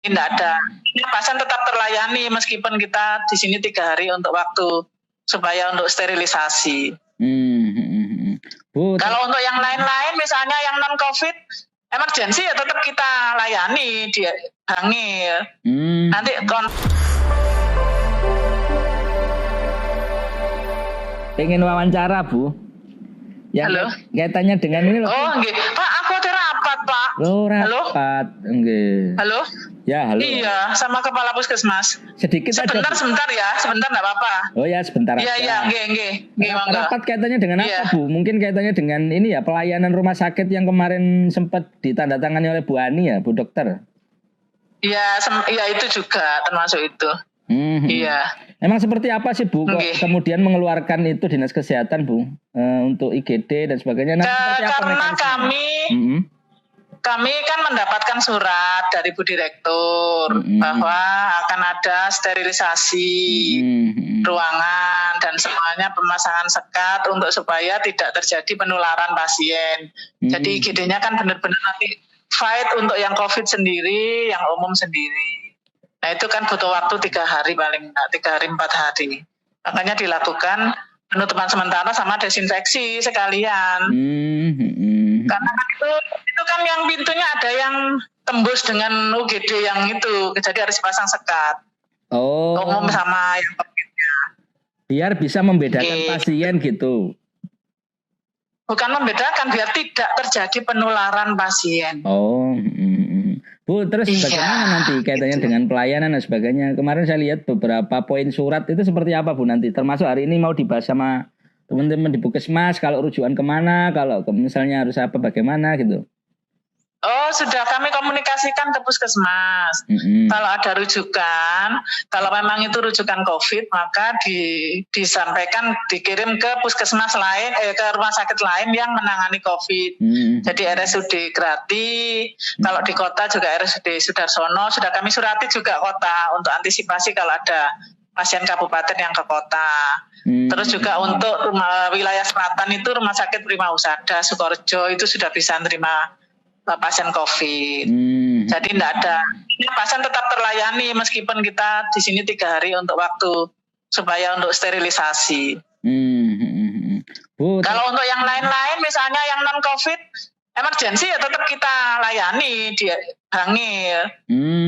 Tidak ada. Pasien tetap terlayani meskipun kita di sini 3 hari untuk waktu supaya untuk sterilisasi. Bu, kalau untuk yang lain-lain misalnya yang non COVID emergensi ya tetap kita layani di Bangil. Nanti pengen wawancara Bu. Ya, halo. Kaitannya dengan ini loh. Oh, nggih. Pak, aku ada rapat, Pak. Oh, rapat. Nggih. Halo? Ya, halo. Iya, sama kepala puskesmas. Sedikit sebentar, aja. Sebentar ya, sebentar enggak apa-apa. Oh ya, sebentar aja. Iya, nggih, rapat kaitannya dengan apa, Bu? Mungkin kaitannya dengan ini ya, pelayanan rumah sakit yang kemarin sempat ditandatangani oleh Bu Ani ya, Bu Dokter. Iya, itu juga termasuk itu. Iya. Emang seperti apa sih Bu kemudian mengeluarkan itu Dinas Kesehatan Bu untuk IGD dan sebagainya? Nah, karena kami kan mendapatkan surat dari Bu Direktur bahwa akan ada sterilisasi ruangan dan semuanya pemasangan sekat untuk supaya tidak terjadi penularan pasien. Jadi IGD-nya kan benar-benar nanti fight untuk yang COVID sendiri, yang umum sendiri. Nah itu kan butuh waktu 3 hari paling enggak, 3 hari 4 hari. Makanya dilakukan penutupan sementara sama desinfeksi sekalian. Karena itu kan yang pintunya ada yang tembus dengan UGD yang itu, jadi harus pasang sekat. Oh. Umum sama yang COVID-nya. Biar bisa membedakan pasien gitu. Bukan membedakan, biar tidak terjadi penularan pasien. Oh. Bu, terus bagaimana nanti kaitannya dengan pelayanan dan sebagainya? Kemarin saya lihat beberapa poin surat itu seperti apa Bu nanti? Termasuk hari ini mau dibahas sama teman-teman di Puskesmas, kalau rujukan kemana, kalau misalnya harus apa, bagaimana gitu? Oh, sudah kami komunikasikan ke Puskesmas. Kalau ada rujukan, kalau memang itu rujukan COVID, maka disampaikan, dikirim ke Puskesmas lain, ke rumah sakit lain yang menangani COVID. Jadi RSUD Grati, kalau di kota juga RSUD Sudarsono, sudah kami surati juga kota untuk antisipasi kalau ada pasien kabupaten yang ke kota. Terus juga untuk wilayah selatan itu rumah sakit Prima Husada, Sukorejo itu sudah bisa menerima pasien COVID. Jadi tidak ada. Pasien tetap terlayani meskipun kita di sini 3 hari untuk waktu supaya untuk sterilisasi. Kalau untuk yang lain-lain misalnya yang non COVID emergensi ya tetap kita layani di Bangil.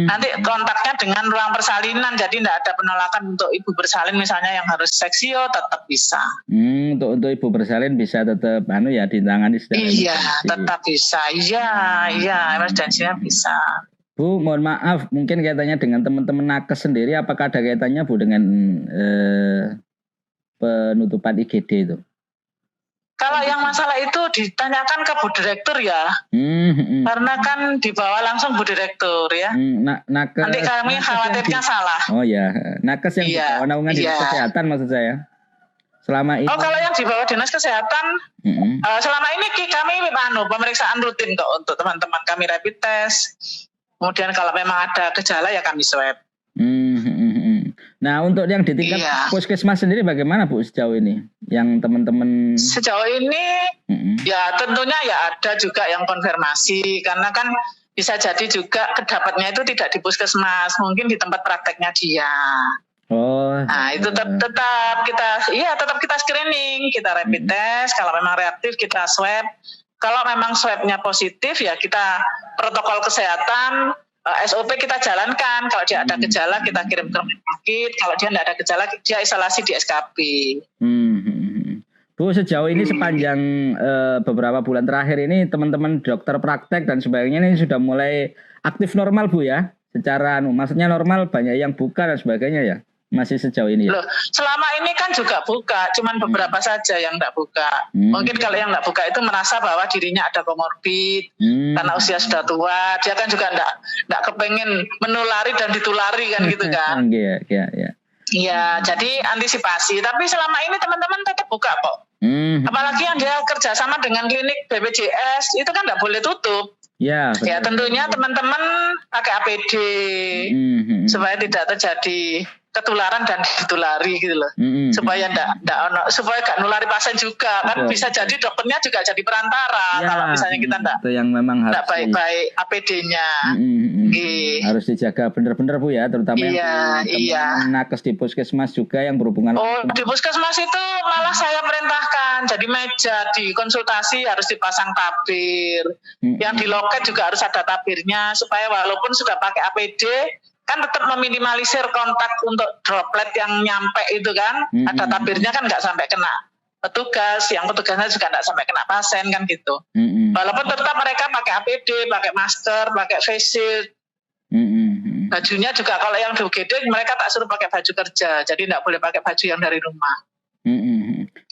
Nanti kontaknya dengan ruang persalinan, jadi tidak ada penolakan untuk ibu bersalin misalnya yang harus seksio tetap bisa. Untuk ibu bersalin bisa tetap ya ditangani. Iya, tetap bisa. Iya, emergensinya bisa. Bu, mohon maaf, mungkin kaitannya dengan teman-teman nakes sendiri, apakah ada kaitannya Bu dengan penutupan IGD itu? Kalau yang masalah itu ditanyakan ke Bu Direktur ya, karena kan dibawa langsung Bu Direktur ya. Nakes, nanti kami khawatirnya salah. Oh ya, nakes yang dibawa naungan Dinas Kesehatan maksud saya. Selama ini. Oh, kalau yang dibawa Dinas Kesehatan, selama ini kami pemeriksaan rutin kok untuk teman-teman kami rapid test. Kemudian kalau memang ada gejala ya kami swab. Nah, untuk yang di tingkat Puskesmas sendiri bagaimana Bu sejauh ini? Yang teman-teman sejauh ini ya tentunya ya ada juga yang konfirmasi karena kan bisa jadi juga kedapatnya itu tidak di Puskesmas, mungkin di tempat prakteknya dia. Oh. Nah, itu tetap kita screening, kita rapid test, kalau memang reaktif kita swab. Kalau memang swabnya positif ya kita protokol kesehatan SOP kita jalankan. Kalau dia ada gejala kita kirim ke rumah sakit. Kalau dia tidak ada gejala dia isolasi di SKP. Bu, sejauh ini sepanjang beberapa bulan terakhir ini teman-teman dokter praktek dan sebagainya ini sudah mulai aktif normal Bu ya? Secara maksudnya normal, banyak yang buka dan sebagainya ya? Masih sejauh ini ya? Loh, selama ini kan juga buka, cuman beberapa saja yang tidak buka. Mungkin kalau yang tidak buka itu merasa bahwa dirinya ada komorbid, karena usia sudah tua, dia kan juga tidak kepengen menulari dan ditulari kan gitu kan. Iya. Iya, jadi antisipasi. Tapi selama ini teman-teman tetap buka kok. Apalagi yang dia kerjasama dengan klinik BPJS, itu kan tidak boleh tutup. Ya tentunya teman-teman pakai APD supaya tidak terjadi ketularan dan ditulari gitu loh. Supaya supaya gak nulari pasien juga kan. Bisa jadi dokternya juga jadi perantara kalau misalnya kita enggak baik-baik APD-nya. Harus dijaga benar-benar Bu ya, terutama yang nakes di puskesmas juga yang berhubungan. Di puskesmas itu malah saya perintahkan jadi meja di konsultasi harus dipasang tabir. Yang di loket juga harus ada tabirnya supaya walaupun sudah pakai APD kan tetap meminimalisir kontak untuk droplet yang nyampe itu kan. Ada tabirnya kan nggak sampai kena petugas, yang petugasnya juga nggak sampai kena pasien kan gitu. Walaupun tetap mereka pakai APD, pakai masker, pakai face shield. Bajunya juga kalau yang di UGD mereka tak suruh pakai baju kerja, jadi nggak boleh pakai baju yang dari rumah.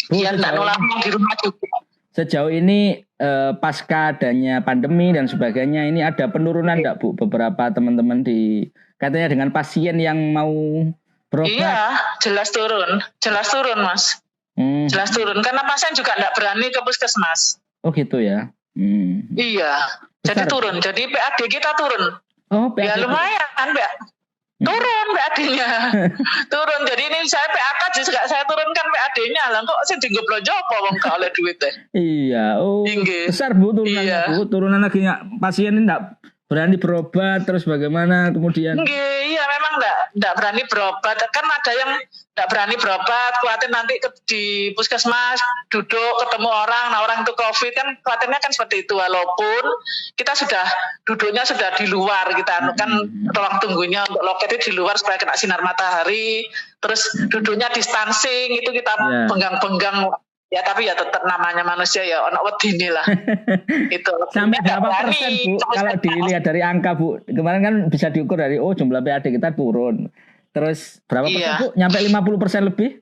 Biar nggak nular di rumah juga. Sejauh ini pasca adanya pandemi dan sebagainya, ini ada penurunan nggak Bu? Beberapa teman-teman katanya dengan pasien yang mau berobat. Iya, jelas turun Mas. Jelas turun karena pasien juga nggak berani ke puskesmas. Oh gitu ya. Iya, jadi turun. Jadi PAD kita turun. Oh, PAD ya lumayan kan, turun PAD-nya. Turun. Jadi ini saya PAK juga saya turunkan PAD-nya. Lah kok sing dienggo blonjo apa wong gak oleh duit teh. Iya, besar Bu turunannya. Bu, turunan lagi pasien ini enggak berani berobat terus bagaimana kemudian? Iya memang enggak berani berobat. Kan ada yang enggak berani berobat, khawatir nanti di puskesmas duduk ketemu orang, nah orang itu COVID kan khawatirnya kan seperti itu. Walaupun kita duduknya sudah di luar, kita kan ruang tunggunya untuk loket itu di luar supaya kena sinar matahari, terus duduknya distancing itu kita penggang-penggang. Ya tapi ya tetap namanya manusia ya ono wedine lah. Itu. Sampai berapa persen Bu? Kalau dilihat dari angka Bu, kemarin kan bisa diukur dari jumlah PAD kita turun. Terus berapa persen Bu? Nyampe 50% lebih?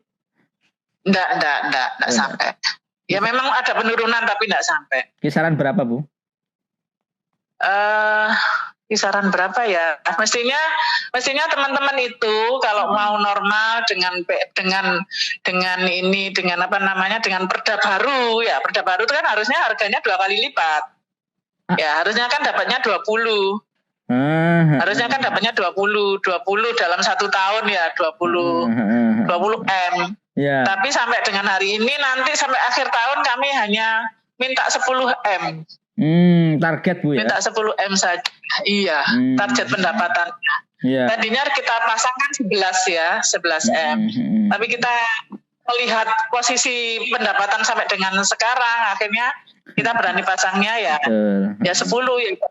Enggak sampai. Ya memang ada penurunan tapi enggak sampai. Kisaran berapa Bu? Kisaran berapa ya? Mestinya teman-teman itu kalau mau normal dengan perda baru ya. Perda baru itu kan harusnya harganya 2 kali lipat. Ya, harusnya kan dapatnya 20. Harusnya kan dapatnya 20 dalam 1 tahun ya, 20 M. Yeah. Tapi sampai dengan hari ini nanti sampai akhir tahun kami hanya minta 10 M. Target Bu ya? Minta 10 M saja. Iya, target pendapatan. Yeah. Tadinya kita pasangkan 11 M. Tapi kita melihat posisi pendapatan sampai dengan sekarang, akhirnya kita berani pasangnya ya 10 ya.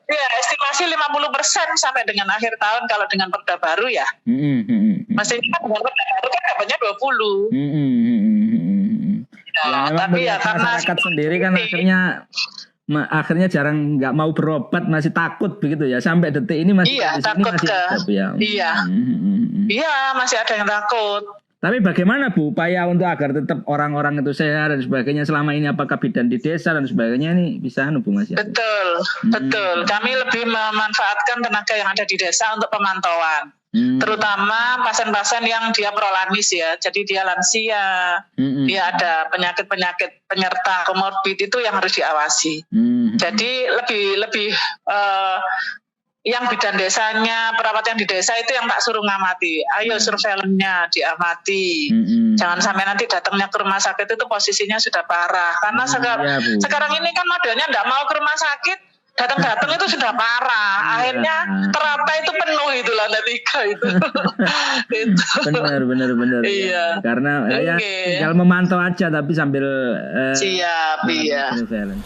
Ya estimasi 50% sampai dengan akhir tahun kalau dengan perda baru ya. Mestinya dengan perda baru kan dapatnya 20. Tapi ya karena masyarakat sendiri kan akhirnya jarang nggak mau berobat, masih takut begitu ya, sampai detik ini masih takut masih ada, ya. Iya masih ada yang takut. Tapi bagaimana Bu upaya untuk agar tetap orang-orang itu sehat dan sebagainya selama ini, apakah bidan di desa dan sebagainya ini bisa Bu Mas ya? Betul. Kami lebih memanfaatkan tenaga yang ada di desa untuk pemantauan. Terutama pasien-pasien yang dia prolanis ya, jadi dia lansia, dia ada penyakit-penyakit penyerta komorbid itu yang harus diawasi. Jadi lebih yang bidan desanya, perawat yang di desa itu yang tak suruh ngamati. Ayo surveillance-nya diamati. Jangan sampai nanti datangnya ke rumah sakit itu posisinya sudah parah. Karena sekarang ini kan modelnya enggak mau ke rumah sakit, datang itu sudah parah. Akhirnya terata itu penuh itu lantai 3 itu. Benar. Iya. Karena tinggal memantau aja tapi sambil siap, iya. Surveillance.